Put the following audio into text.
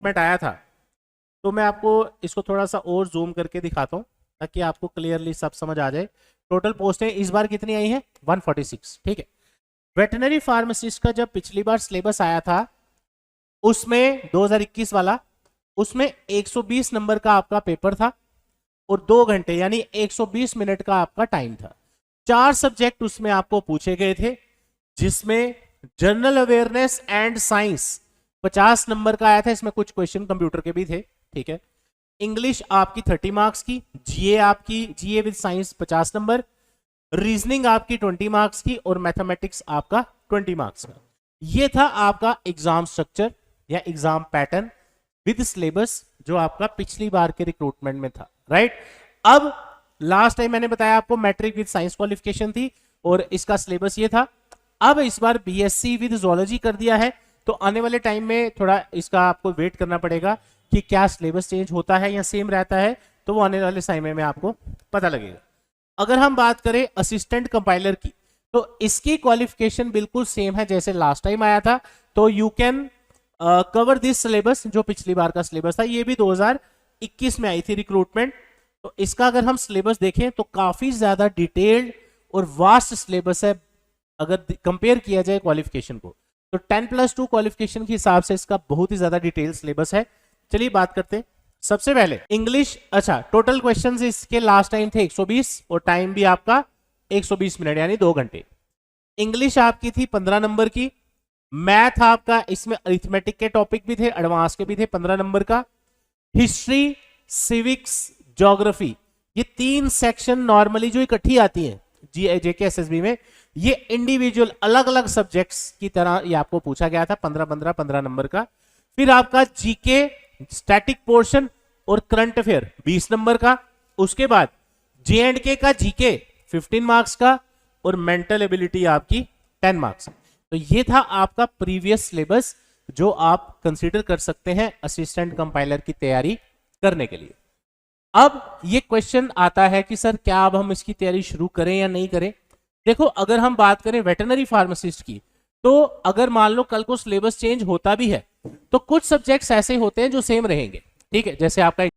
Recruitment आया था, तो मैं आपको इसको थोड़ा सा और जूम करके दिखाता हूँ ताकि आपको क्लियरली सब समझ आ जाए। टोटल पोस्टें इस बार कितनी आई है? 146। ठीक है। वेटनरी फार्मासिस्ट का जब पिछली बार सिलेबस आया था उसमें 2021 वाला, उसमें 120 नंबर का आपका पेपर था और 2 घंटे यानी 120 मिनट का आपका टाइम था। 4 सब्जेक्ट उसमें आपको पूछे गए थे, जिसमें general awareness and science 50 number का आया था, इसमें कुछ क्वेश्चन कंप्यूटर के भी थे। ठीक है। इंग्लिश आपकी 30 मार्क्स की, जीए आपकी जीए विद साइंस 50 नंबर, रीजनिंग आपकी 20 मार्क्स की और मैथमेटिक्स आपका 20 मार्क्स का। ये था आपका एग्जाम स्ट्रक्चर या एग्जाम पैटर्न विद सिलेबस जो आपका पिछली बार के रिक्रूटमेंट में था। राइट। अब लास्ट टाइम मैंने बताया आपको मैट्रिक विद साइंस क्वालिफिकेशन थी और इसका सिलेबस ये था। अब इस बार बीएससी विद जूलॉजी कर दिया है, तो आने वाले टाइम में थोड़ा इसका आपको वेट करना पड़ेगा कि क्या सिलेबस चेंज होता है या सेम रहता है, तो वो आने वाले समय में आपको पता लगेगा। अगर हम बात करें असिस्टेंट कंपाइलर की, तो इसकी क्वालिफिकेशन बिल्कुल सेम है जैसे लास्ट टाइम आया था, तो you can cover this syllabus. जो पिछली बार का सिलेबस था ये भी 2021 में आई थी रिक्रूटमेंट, तो इसका अगर हम सिलेबस देखें तो काफी ज्यादा डिटेल्ड और वास्ट सिलेबस है अगर कंपेयर किया जाए क्वालिफिकेशन को। तो 10+2 क्वालिफिकेशन के हिसाब से इसका बहुत ही ज्यादा डिटेल सिलेबस है। चलिए बात करते हैं। सबसे पहले इंग्लिश, अच्छा टोटल क्वेश्चंस इसके लास्ट टाइम थे 120 और टाइम भी आपका 120 मिनट यानी 2 घंटे। इंग्लिश आपकी थी 15 नंबर की, मैथ आपका इसमें अरिथमेटिक के टॉपिक भी थे, एडवांस के भी थे 15 नंबर का, हिस्ट्री, सिविक्स, ज्योग्राफी, ये 3 सेक्शन नॉर्मली जो इकट्ठी आती हैं जेके एसएसबी में, ये इंडिविजुअल अलग अलग सब्जेक्ट्स की तरह ये आपको पूछा गया था 15 नंबर का। फिर आपका जीके स्टैटिक पोर्शन और करंट अफेयर 20 नंबर का। उसके बाद जे&के का जीके 15 मार्क्स का और मेंटल एबिलिटी आपकी 10 मार्क्स। तो ये था आपका प्रीवियस सिलेबस जो आप कंसीडर कर सकते हैं असिस्टेंट कंपाइलर की तैयारी करने के लिए। अब ये क्वेश्चन आता है कि सर क्या अब हम इसकी तैयारी शुरू करें या नहीं करें। देखो अगर हम बात करें वेटरनरी फार्मासिस्ट की, तो अगर मान लो कल को सिलेबस चेंज होता भी है तो कुछ सब्जेक्ट्स ऐसे होते हैं जो सेम रहेंगे। ठीक है, जैसे आपका